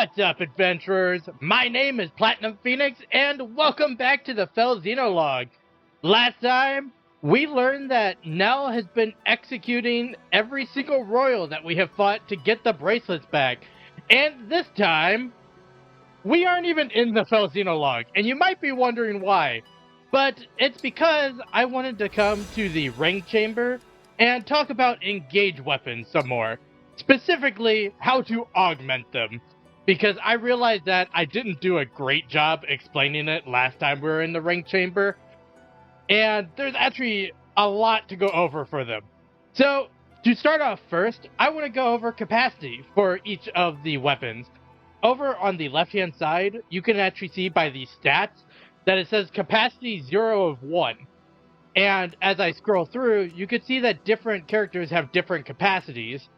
What's up, adventurers? My name is Platinum Phoenix, and welcome back to the Xenologue. Last time, we learned that Nell has been executing every single royal that we have fought to get the bracelets back. And this time, we aren't even in the Xenologue, and you might be wondering why. But it's because I wanted to come to the ring chamber and talk about engage weapons some more. Specifically, how to augment them. Because I realized that I didn't do a great job explaining it last time we were in the ring chamber. And there's actually a lot to go over for them. So, to start off first, I want to go over capacity for each of the weapons. Over on the left-hand side, you can actually see by the stats that it says capacity 0 of 1. And as I scroll through, you can see that different characters have different capacities.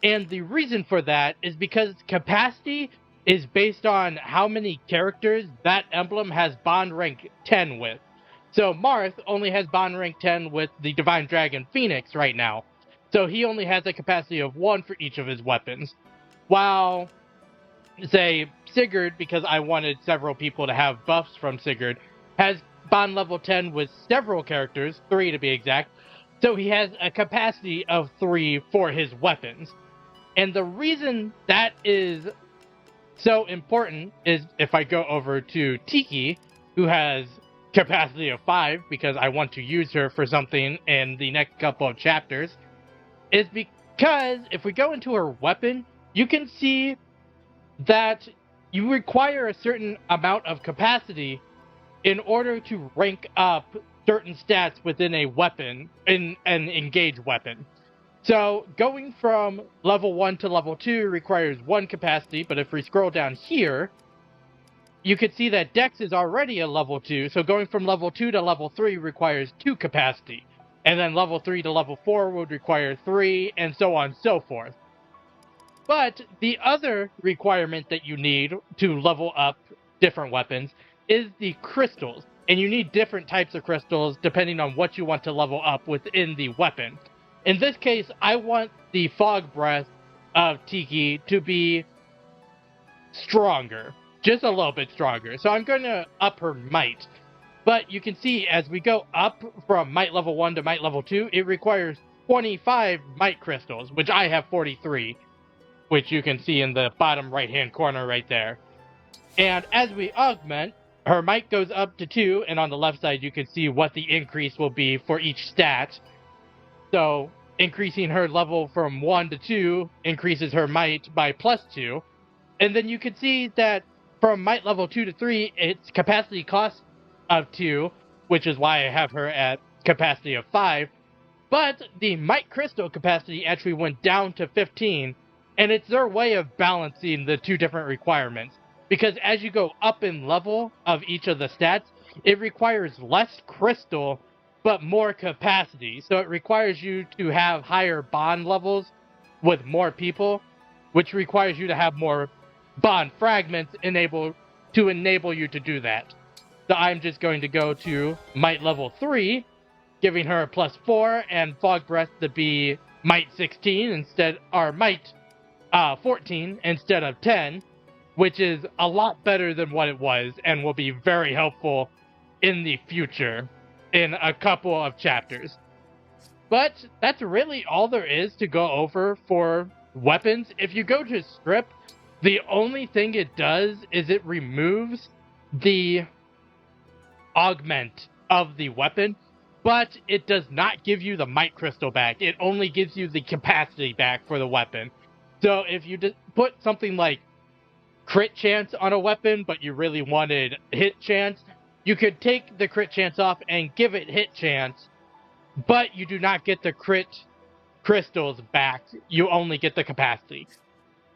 And the reason for that is because capacity is based on how many characters that emblem has bond rank 10 with. So Marth only has bond rank 10 with the Divine Dragon Phoenix right now. So he only has a capacity of 1 for each of his weapons. While, say, Sigurd, because I wanted several people to have buffs from Sigurd, has bond level 10 with several characters, 3 to be exact. So he has a capacity of 3 for his weapons. And the reason that is so important is if I go over to Tiki, who has capacity of 5, because I want to use her for something in the next couple of chapters, is because if we go into her weapon, you can see that you require a certain amount of capacity in order to rank up certain stats within a weapon, in an engage weapon. So, going from level 1 to level 2 requires 1 capacity, but if we scroll down here, you can see that Dex is already a level 2, so going from level 2 to level 3 requires 2 capacity. And then level 3 to level 4 would require 3, and so on and so forth. But the other requirement that you need to level up different weapons is the crystals. And you need different types of crystals depending on what you want to level up within the weapon. In this case, I want the Fog Breath of Tiki to be stronger. Just a little bit stronger. So I'm going to up her might. But you can see as we go up from might level 1 to might level 2, it requires 25 might crystals, which I have 43. Which you can see in the bottom right-hand corner right there. And as we augment, her might goes up to 2, and on the left side you can see what the increase will be for each stat. So, increasing her level from 1 to 2 increases her might by plus 2. And then you can see that from might level 2 to 3, its capacity cost of 2, which is why I have her at capacity of 5. But the might crystal capacity actually went down to 15, and it's their way of balancing the two different requirements. Because as you go up in level of each of the stats, it requires less crystal, but more capacity. So it requires you to have higher bond levels with more people, which requires you to have more bond fragments to enable you to do that. So I'm just going to go to might level 3, giving her a plus 4, and Fog Breath to be might 16 instead, or might 14 instead of 10, which is a lot better than what it was and will be very helpful in the future in a couple of chapters. But that's really all there is to go over for weapons. If you go to Strip, the only thing it does is it removes the augment of the weapon, but it does not give you the might crystal back. It only gives you the capacity back for the weapon. So if you put something like crit chance on a weapon, but you really wanted hit chance, you could take the crit chance off and give it hit chance, but you do not get the crit crystals back. You only get the capacity.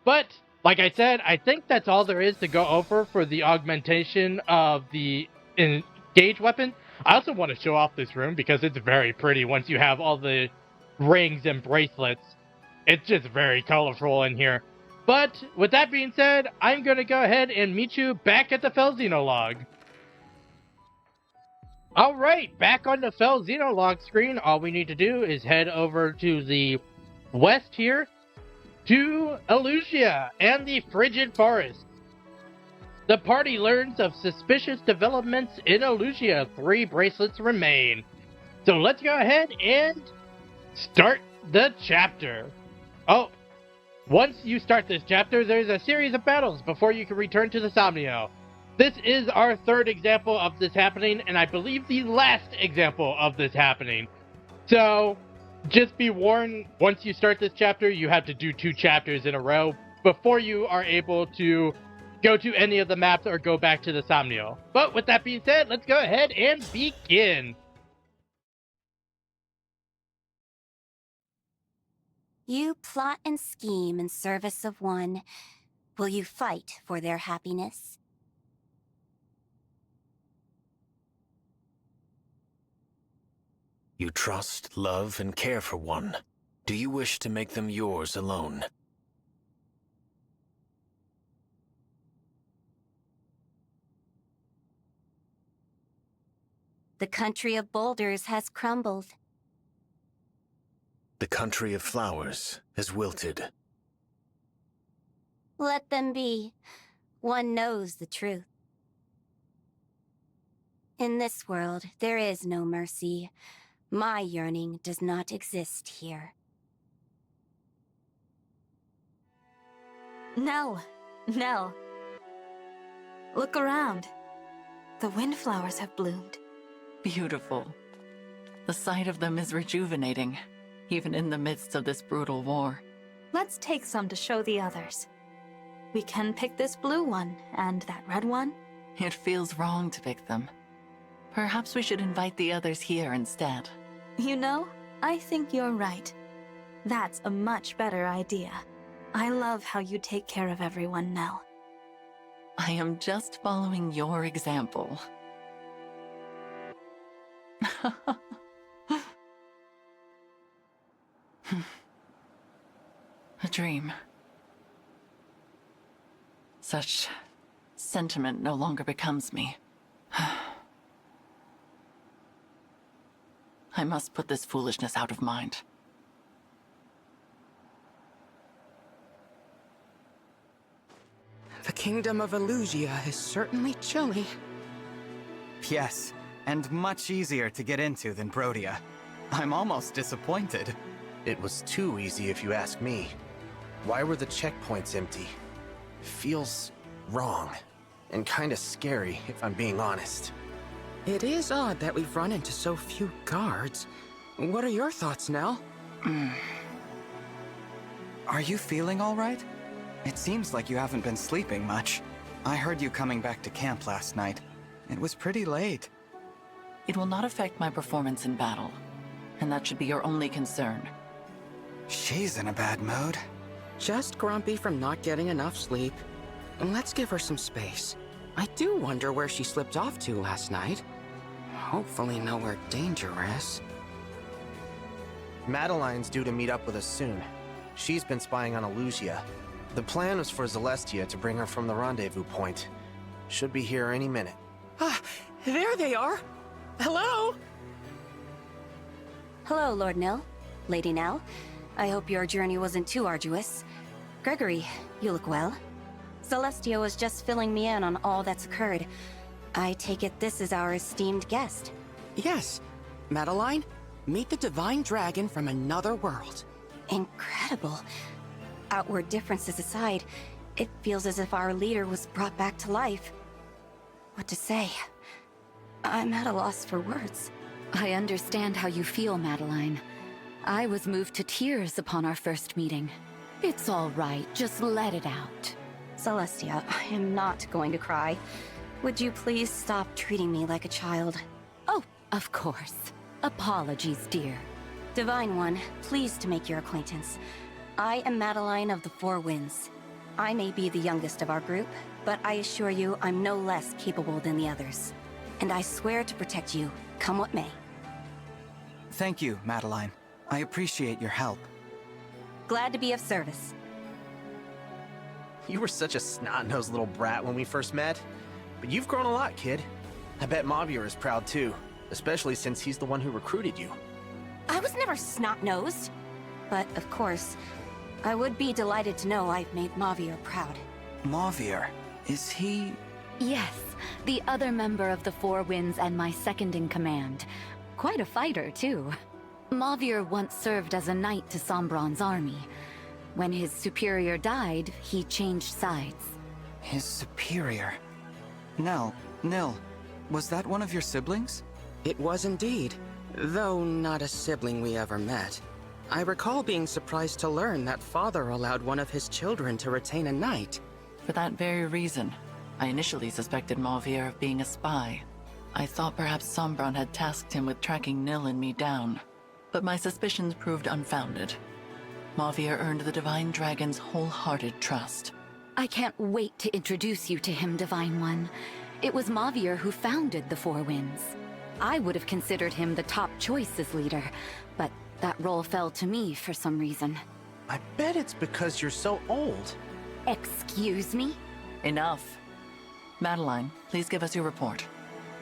But, like I said, I think that's all there is to go over for the augmentation of the engage weapon. I also want to show off this room because it's very pretty once you have all the rings and bracelets. It's just very colorful in here. But, with that being said, I'm going to go ahead and meet you back at the Xenologue. Alright, back on the Xenologue screen, all we need to do is head over to the west here to Elusia and the Frigid Forest. The party learns of suspicious developments in Elusia. 3 bracelets remain. So let's go ahead and start the chapter. Oh, once you start this chapter, there's a series of battles before you can return to the Somnio. This is our 3rd example of this happening, and I believe the last example of this happening. So, just be warned, once you start this chapter, you have to do 2 chapters in a row before you are able to go to any of the maps or go back to the Somnio. But with that being said, let's go ahead and begin. You plot and scheme in service of one. Will you fight for their happiness? You trust, love, and care for one. Do you wish to make them yours alone? The country of boulders has crumbled. The country of flowers has wilted. Let them be. One knows the truth. In this world, there is no mercy. My yearning does not exist here. Nell. Nell. Look around. The windflowers have bloomed. Beautiful. The sight of them is rejuvenating, even in the midst of this brutal war. Let's take some to show the others. We can pick this blue one, and that red one. It feels wrong to pick them. Perhaps we should invite the others here instead. You know, I think you're right. That's a much better idea. I love how you take care of everyone, Nell. I am just following your example. A dream. Such sentiment no longer becomes me. I must put this foolishness out of mind. The kingdom of Elusia is certainly chilly. Yes, and much easier to get into than Brodia. I'm almost disappointed. It was too easy if you ask me. Why were the checkpoints empty? Feels wrong. And kinda scary, if I'm being honest. It is odd that we've run into so few guards. What are your thoughts, Nell? Are you feeling all right? It seems like you haven't been sleeping much. I heard you coming back to camp last night. It was pretty late. It will not affect my performance in battle, and that should be your only concern. She's in a bad mood. Just grumpy from not getting enough sleep. Let's give her some space. I do wonder where she slipped off to last night. Hopefully nowhere dangerous. Madeline's due to meet up with us soon. She's been spying on Elusia. The plan was for Celestia to bring her from the rendezvous point. Should be here any minute. Ah, there they are! Hello? Hello, Lord Nell. Lady Nell. I hope your journey wasn't too arduous. Gregory, you look well. Celestia was just filling me in on all that's occurred. I take it this is our esteemed guest. Yes. Madeline, meet the divine dragon from another world. Incredible. Outward differences aside, it feels as if our leader was brought back to life. What to say? I'm at a loss for words. I understand how you feel, Madeline. I was moved to tears upon our first meeting. It's all right, just let it out. Celestia, I am not going to cry. Would you please stop treating me like a child? Oh, of course. Apologies, dear. Divine One, pleased to make your acquaintance. I am Madeline of the Four Winds. I may be the youngest of our group, but I assure you I'm no less capable than the others. And I swear to protect you, come what may. Thank you, Madeline. I appreciate your help. Glad to be of service. You were such a snot-nosed little brat when we first met. But you've grown a lot, kid. I bet Mavier is proud too, especially since he's the one who recruited you. I was never snot-nosed. But, of course, I would be delighted to know I've made Mavier proud. Mavier, is he... Yes, the other member of the Four Winds and my second-in-command. Quite a fighter, too. Mavier once served as a knight to Sombron's army. When his superior died, he changed sides. His superior. Nil, was that one of your siblings? It was indeed, though not a sibling we ever met. I recall being surprised to learn that father allowed one of his children to retain a knight. For that very reason, I initially suspected Mavier of being a spy. I thought perhaps Sombron had tasked him with tracking Nil and me down, but my suspicions proved unfounded. Mavier earned the Divine Dragon's wholehearted trust. I can't wait to introduce you to him, Divine One. It was Mavier who founded the Four Winds. I would have considered him the top choice as leader, but that role fell to me for some reason. I bet it's because you're so old. Excuse me? Enough. Madeline, please give us your report.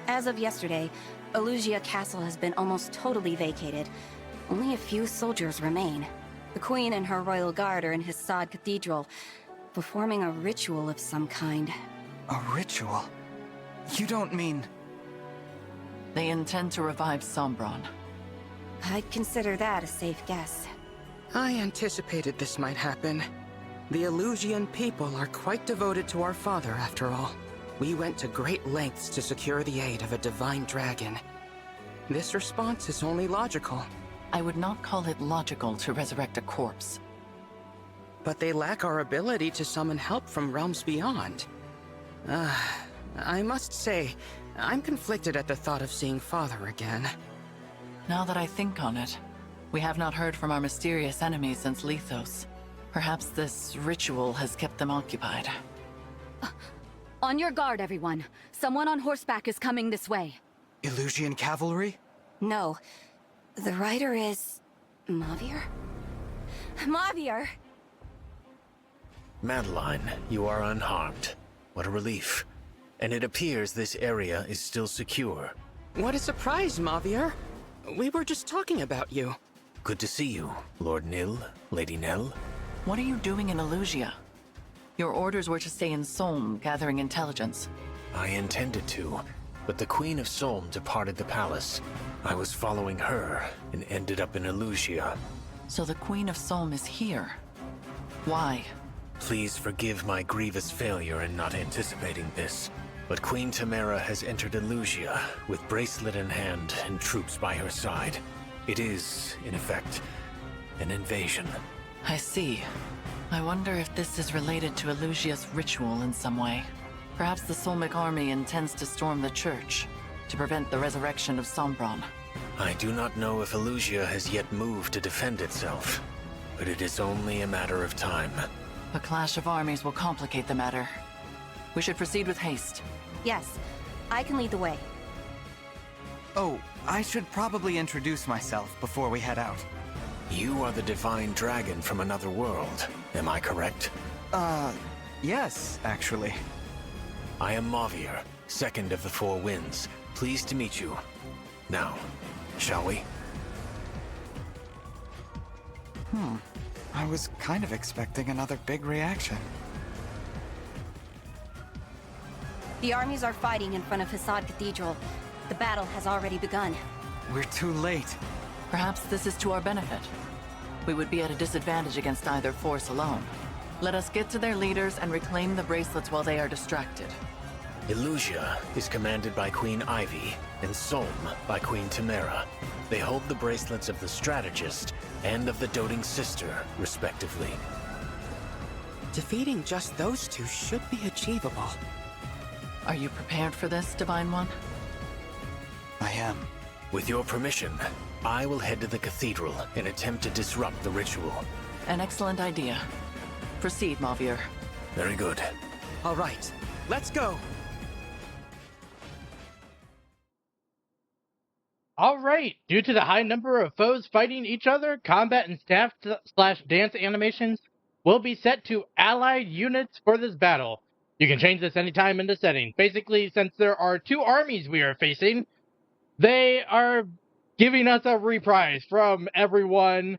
As of yesterday, Elusia Castle has been almost totally vacated. Only a few soldiers remain. The Queen and her royal guard are in Hissad Cathedral, performing a ritual of some kind. A ritual? You don't mean... They intend to revive Sombron. I'd consider that a safe guess. I anticipated this might happen. The Elusian people are quite devoted to our father, after all. We went to great lengths to secure the aid of a divine dragon. This response is only logical. I would not call it logical to resurrect a corpse. But they lack our ability to summon help from realms beyond. I must say, I'm conflicted at the thought of seeing father again. Now that I think on it, we have not heard from our mysterious enemies since Lethos. Perhaps this ritual has kept them occupied. On your guard, everyone. Someone on horseback is coming this way. Elusian cavalry? No. The rider is... Mavier? Mavier! Madeline, you are unharmed. What a relief. And it appears this area is still secure. What a surprise, Mavier. We were just talking about you. Good to see you, Lord Nil, Lady Nell. What are you doing in Elusia? Your orders were to stay in Solm, gathering intelligence. I intended to, but the Queen of Solm departed the palace. I was following her and ended up in Elusia. So the Queen of Solm is here. Why? Please forgive my grievous failure in not anticipating this, but Queen Tamara has entered Elusia with bracelet in hand and troops by her side. It is, in effect, an invasion. I see. I wonder if this is related to Elusia's ritual in some way. Perhaps the Solmic army intends to storm the church to prevent the resurrection of Sombron. I do not know if Elusia has yet moved to defend itself, but it is only a matter of time. A clash of armies will complicate the matter. We should proceed with haste. Yes, I can lead the way. Oh, I should probably introduce myself before we head out. You are the divine dragon from another world, am I correct? Yes, actually. I am Mavier, second of the Four Winds. Pleased to meet you. Now, shall we? I was kind of expecting another big reaction. The armies are fighting in front of Hissad Cathedral. The battle has already begun. We're too late. Perhaps this is to our benefit. We would be at a disadvantage against either force alone. Let us get to their leaders and reclaim the bracelets while they are distracted. Elusia is commanded by Queen Ivy, and Solm by Queen Tamara. They hold the bracelets of the Strategist and of the Doting Sister, respectively. Defeating just those two should be achievable. Are you prepared for this, Divine One? I am. With your permission, I will head to the cathedral and attempt to disrupt the ritual. An excellent idea. Proceed, Mavier. Very good. All right, let's go. Alright, due to the high number of foes fighting each other, combat and staff/dance animations will be set to allied units for this battle. You can change this anytime in the setting. Basically, since there are two armies we are facing, they are giving us a reprise from everyone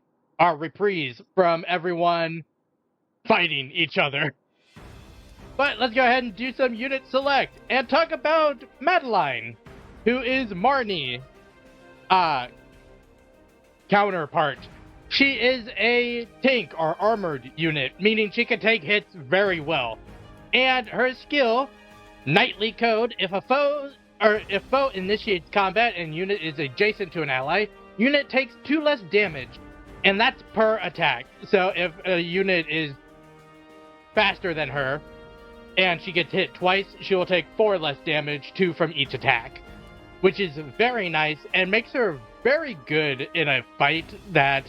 fighting each other. But let's go ahead and do some unit select and talk about Madeline, who is Marnie counterpart. She is a tank or armored unit, meaning she can take hits very well. And her skill, Knightly Code, if foe initiates combat and unit is adjacent to an ally, unit takes 2 less damage. And that's per attack. So if a unit is faster than her and she gets hit twice, she will take 4 less damage, 2 from each attack. Which is very nice and makes her very good in a fight that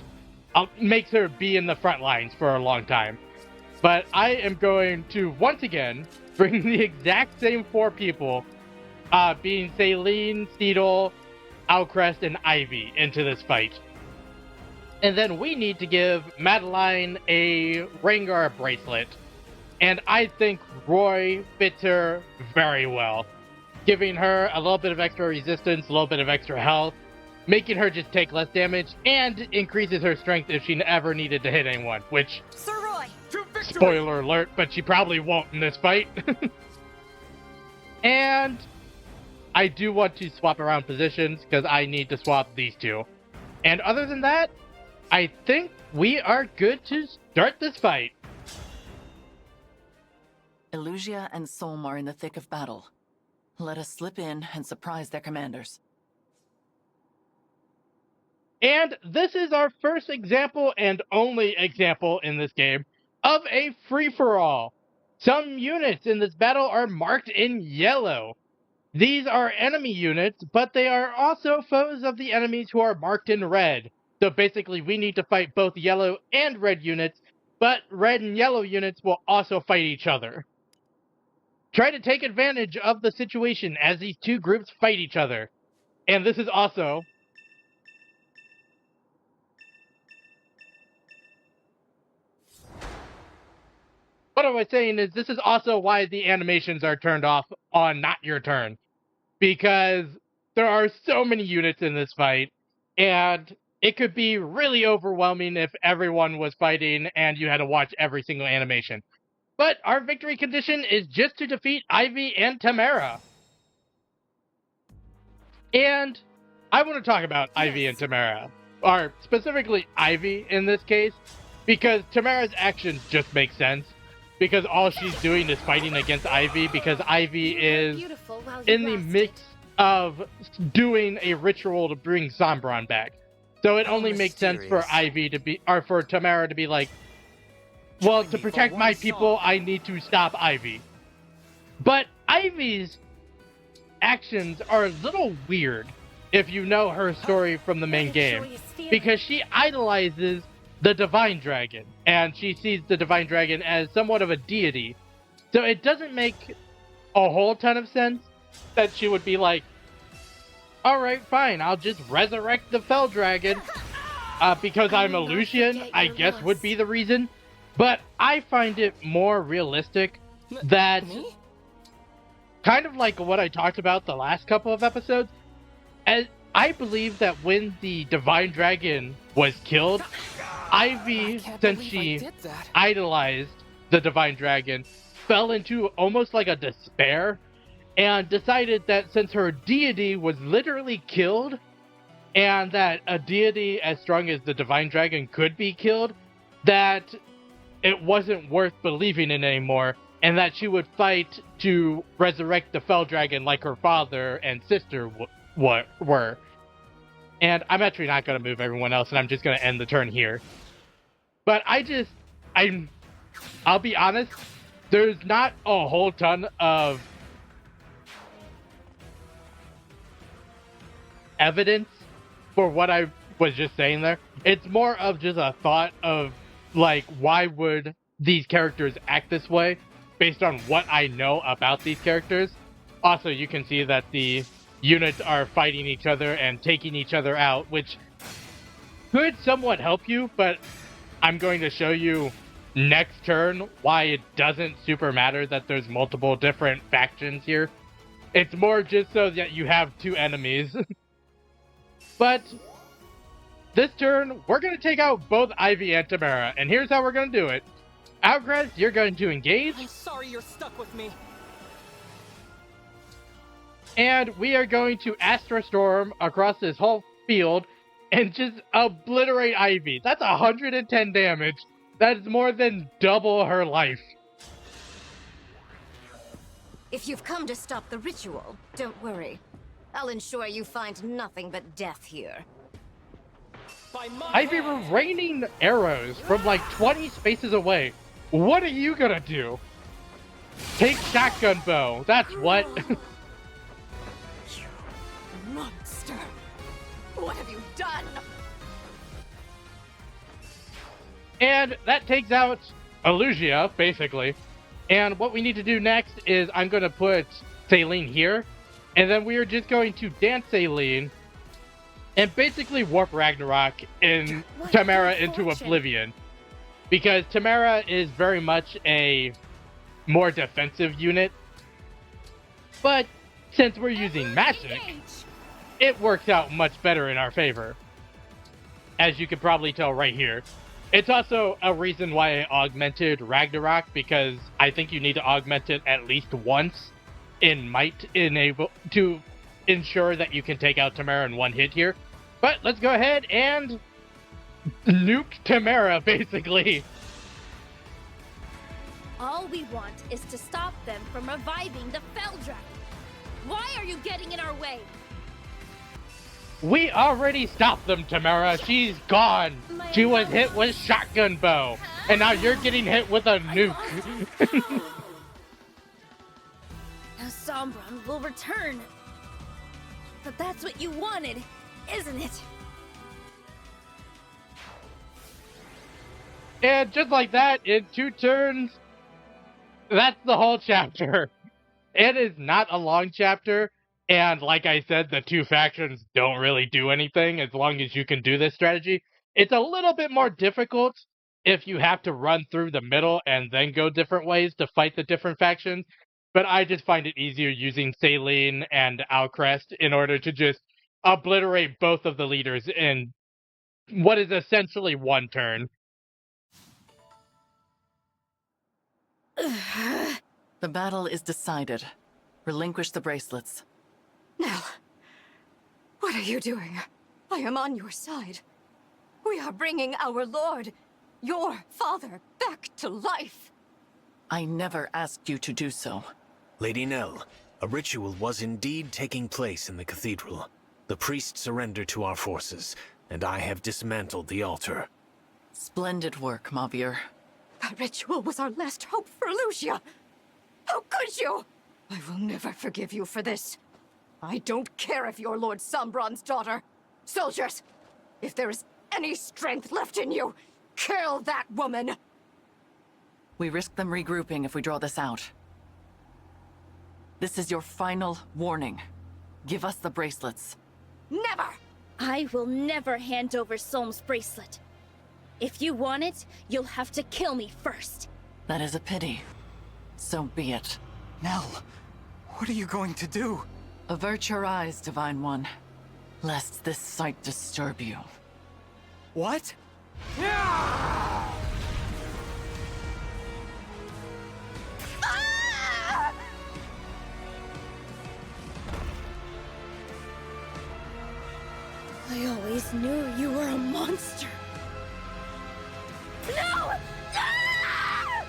makes her be in the front lines for a long time. But I am going to, once again, bring the exact same 4 people, being Celine, Cedal, Alcrest, and Ivy, into this fight. And then we need to give Madeline a Rengar bracelet. And I think Roy fits her very well, giving her a little bit of extra resistance, a little bit of extra health, making her just take less damage, and increases her strength if she ever needed to hit anyone, which, Sir Roy! spoiler alert, but she probably won't in this fight. And I do want to swap around positions, because I need to swap these 2. And other than that, I think we are good to start this fight. Elusia and Solm are in the thick of battle. Let us slip in and surprise their commanders. And this is our first example and only example in this game of a free-for-all. Some units in this battle are marked in yellow. These are enemy units, but they are also foes of the enemies who are marked in red. So basically we need to fight both yellow and red units, but red and yellow units will also fight each other. Try to take advantage of the situation as these 2 groups fight each other. And this is also what I was saying is this is also why the animations are turned off on Not Your Turn. Because there are so many units in this fight, and it could be really overwhelming if everyone was fighting and you had to watch every single animation. But our victory condition is just to defeat Ivy and Tamara. And I want to talk about Ivy and Tamara, or specifically Ivy in this case, because Tamara's actions just make sense. Because all she's doing is fighting against Ivy, because Ivy is in the midst of doing a ritual to bring Sombron back. So it only makes sense for Ivy to be, or for Tamara to be like, well, to protect my people, I need to stop Ivy. But Ivy's actions are a little weird if you know her story from the main game. Because she idolizes the Divine Dragon, and she sees the Divine Dragon as somewhat of a deity. So it doesn't make a whole ton of sense that she would be like, alright, fine, I'll just resurrect the Fell Dragon, because I'm Elusian, I guess would be the reason. But I find it more realistic that, kind of like what I talked about the last couple of episodes, as I believe that when the Divine Dragon was killed, Ivy, since she idolized the Divine Dragon, fell into almost like a despair and decided that since her deity was literally killed, and that a deity as strong as the Divine Dragon could be killed, that it wasn't worth believing in anymore, and that she would fight to resurrect the Fell Dragon like her father and sister were. And I'm actually not going to move everyone else, and I'm just going to end the turn here. But I'll be honest, there's not a whole ton of evidence for what I was just saying there. It's more of just a thought of, like, why would these characters act this way based on what I know about these characters. Also, you can see that the units are fighting each other and taking each other out, which could somewhat help you, but I'm going to show you next turn why it doesn't super matter that there's multiple different factions here. It's more just so that you have 2 enemies. But this turn, we're going to take out both Ivy and Tamara, and here's how we're going to do it. Outgress, you're going to engage. I'm sorry you're stuck with me. And we are going to Astro Storm across this whole field and just obliterate Ivy. That's 110 damage. That is more than double her life. If you've come to stop the ritual, don't worry. I'll ensure you find nothing but death here. Ivy were raining arrows from like 20 spaces away. What are you gonna do? Take shotgun bow. That's what. You monster! What have you done? And that takes out Elusia, basically. And what we need to do next is I'm going to put Saline here. And then we are just going to dance Saline and basically warp Ragnarok and Tamara into oblivion. Because Tamara is very much a more defensive unit. But since we're using magic, it works out much better in our favor. As you can probably tell right here. It's also a reason why I augmented Ragnarok, because I think you need to augment it at least once in might to ensure that you can take out Tamara in one hit here. But let's go ahead and nuke Tamara, basically. All we want is to stop them from reviving the Feldragon. Why are you getting in our way? We already stopped them, Tamara. She's gone. She was hit with shotgun bow. And now you're getting hit with a nuke. Now Sombron will return. But that's what you wanted, isn't it? And just like that, in 2 turns, that's the whole chapter. It is not a long chapter. And like I said, the 2 factions don't really do anything as long as you can do this strategy. It's a little bit more difficult if you have to run through the middle and then go different ways to fight the different factions. But I just find it easier using Saline and Alcrest in order to just obliterate both of the leaders in what is essentially 1 turn. The battle is decided. Relinquish the bracelets. Nell, what are you doing? I am on your side. We are bringing our lord, your father, back to life. I never asked you to do so. Lady Nell, a ritual was indeed taking place in the cathedral. The priest surrendered to our forces, and I have dismantled the altar. Splendid work, Mavier. That ritual was our last hope for Elusia. How could you? I will never forgive you for this. I don't care if you're Lord Sombron's daughter. Soldiers, if there is any strength left in you, kill that woman! We risk them regrouping if we draw this out. This is your final warning. Give us the bracelets. Never! I will never hand over Solm's bracelet. If you want it, you'll have to kill me first. That is a pity. So be it. Nell, what are you going to do? Avert your eyes, Divine One, lest this sight disturb you. What? I always knew you were a monster. No! Ah!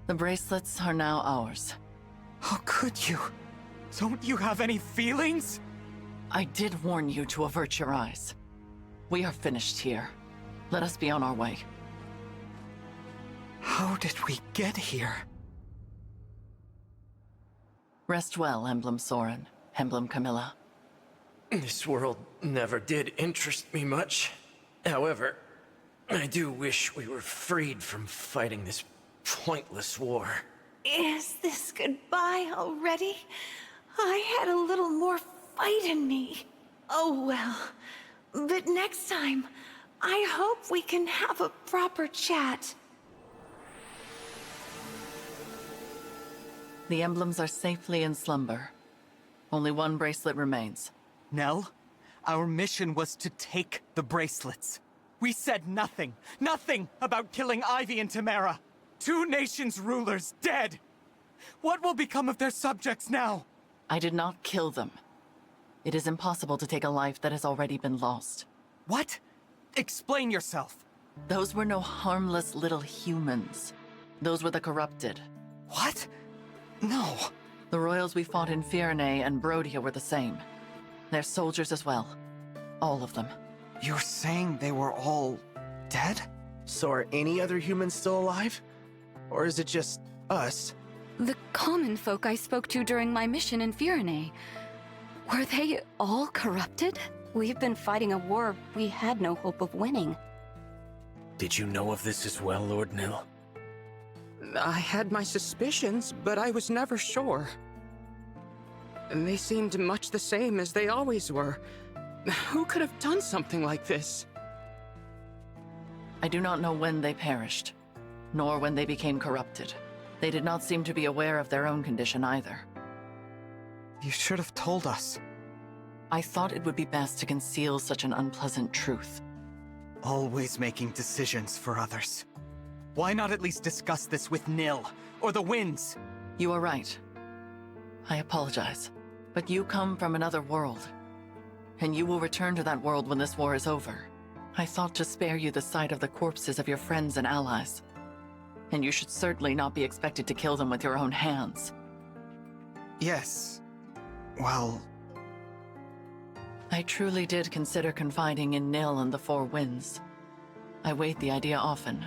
The bracelets are now ours. How could you? Don't you have any feelings? I did warn you to avert your eyes. We are finished here. Let us be on our way. How did we get here? Rest well, Emblem Soren, Emblem Camilla. This world never did interest me much. However, I do wish we were freed from fighting this pointless war. Is this goodbye already? I had a little more fight in me. Oh well. But next time, I hope we can have a proper chat. The emblems are safely in slumber. Only one bracelet remains. Nell, Our mission was to take the bracelets. We said nothing about killing Ivy and Tamara. 2 nations' rulers dead. What will become of their subjects now? I did not kill them. It is impossible to take a life that has already been lost. What? Explain yourself. Those were no harmless little humans. Those were the corrupted. What? No. The royals we fought in Firenze and Brodia were the same. They're soldiers as well. All of them. You're saying they were all dead? So are any other humans still alive? Or is it just us? The common folk I spoke to during my mission in Firenze. Were they all corrupted? We've been fighting a war we had no hope of winning. Did you know of this as well, Lord Nil? I had my suspicions, but I was never sure. They seemed much the same as they always were. Who could have done something like this? I do not know when they perished, nor when they became corrupted. They did not seem to be aware of their own condition either. You should have told us. I thought it would be best to conceal such an unpleasant truth. Always making decisions for others. Why not at least discuss this with Nil, or the Winds? You are right. I apologize. But you come from another world. And you will return to that world when this war is over. I thought to spare you the sight of the corpses of your friends and allies. And you should certainly not be expected to kill them with your own hands. Yes. Well... I truly did consider confiding in Nil and the Four Winds. I weighed the idea often,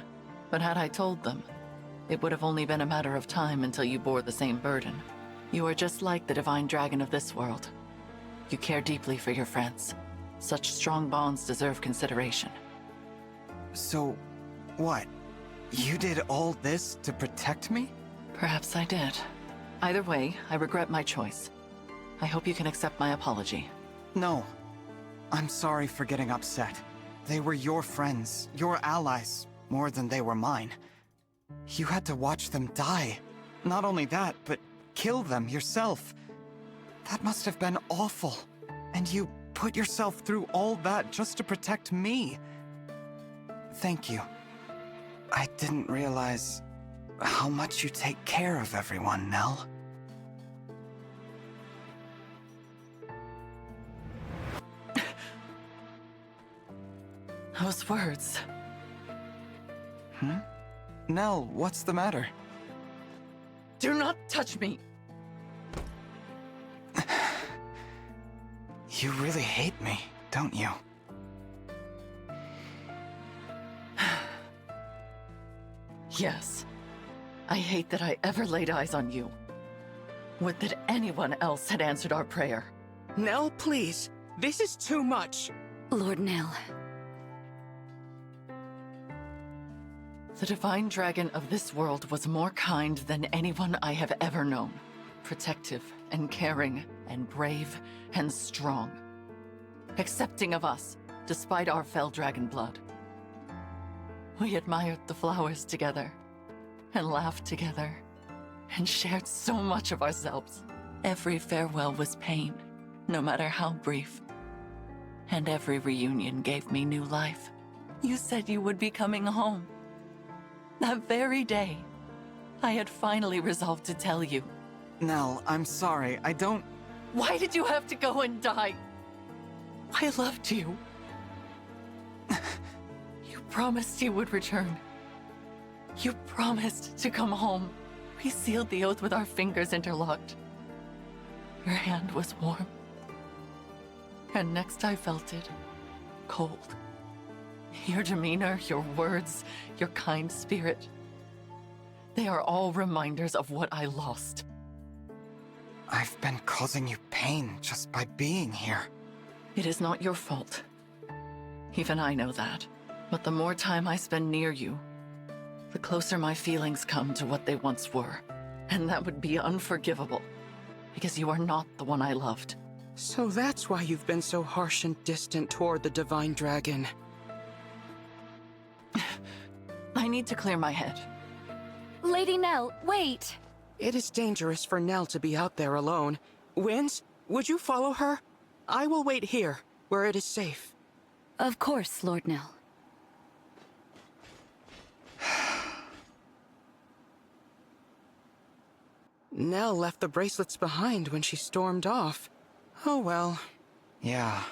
but had I told them, it would have only been a matter of time until you bore the same burden. You are just like the Divine Dragon of this world. You care deeply for your friends. Such strong bonds deserve consideration. So, what? You did all this to protect me? Perhaps I did. Either way, I regret my choice. I hope you can accept my apology. No. I'm sorry for getting upset. They were your friends, your allies, more than they were mine. You had to watch them die. Not only that, but kill them yourself. That must have been awful. And you put yourself through all that just to protect me. Thank you. I didn't realize how much you take care of everyone, Nell. Those words. Nell, what's the matter? Do not touch me! You really hate me, don't you? Yes. I hate that I ever laid eyes on you. Would that anyone else had answered our prayer. Nell, please. This is too much. Lord Nil. The Divine Dragon of this world was more kind than anyone I have ever known. Protective and caring and brave and strong. Accepting of us, despite our fell dragon blood. We admired the flowers together, and laughed together, and shared so much of ourselves. Every farewell was pain, no matter how brief. And every reunion gave me new life. You said you would be coming home. That very day, I had finally resolved to tell you. Nell, I'm sorry, I don't... Why did you have to go and die? I loved you. You promised you would return. You promised to come home. We sealed the oath with our fingers interlocked. Your hand was warm. And next I felt it, cold. Your demeanor, your words, your kind spirit. They are all reminders of what I lost. I've been causing you pain just by being here. It is not your fault. Even I know that. But the more time I spend near you, the closer my feelings come to what they once were. And that would be unforgivable, because you are not the one I loved. So that's why you've been so harsh and distant toward the Divine Dragon. I need to clear my head. Lady Nell, wait! It is dangerous for Nell to be out there alone. Winds, would you follow her? I will wait here. where it is safe. Of course, Lord Nell. Nell left the bracelets behind when she stormed off. Oh well. Yeah.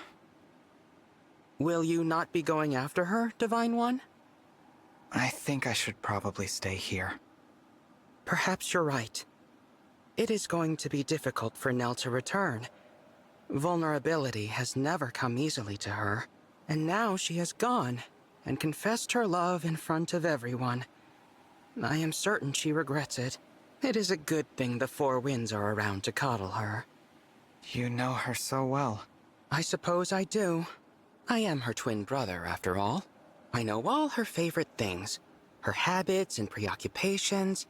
Will you not be going after her, Divine One? I think I should probably stay here. Perhaps you're right. It is going to be difficult for Nell to return. Vulnerability has never come easily to her, and now she has gone and confessed her love in front of everyone. I am certain she regrets it. It is a good thing the Four Winds are around to coddle her. You know her so well. I suppose I do. I am her twin brother, after all. I know all her favorite things, her habits and preoccupations.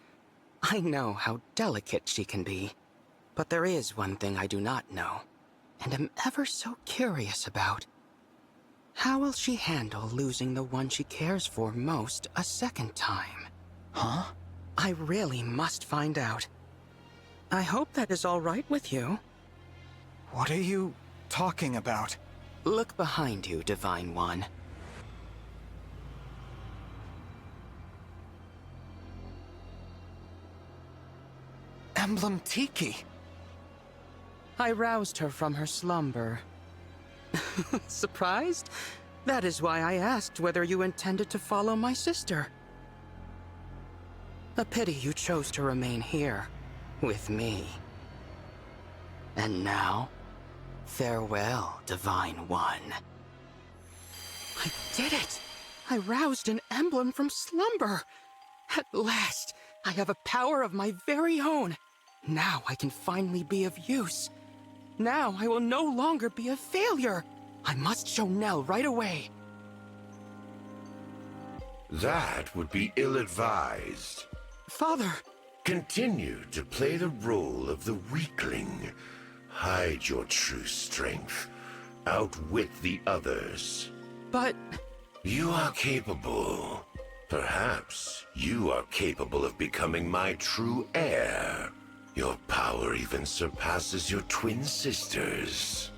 I know how delicate she can be. But there is one thing I do not know, and am ever so curious about. How will she handle losing the one she cares for most a second time? Huh? I really must find out. I hope that is all right with you. What are you talking about? Look behind you, Divine One. Emblem Tiki. I roused her from her slumber. Surprised? That is why I asked whether you intended to follow my sister. A pity you chose to remain here, with me. And now, farewell, Divine One. I did it! I roused an emblem from slumber! At last, I have a power of my very own! Now I can finally be of use. Now I will no longer be a failure! I must show Nell right away! That would be ill-advised. Father! Continue to play the role of the weakling. Hide your true strength. Outwit the others. But... You are capable. Perhaps you are capable of becoming my true heir. Your power even surpasses your twin sisters.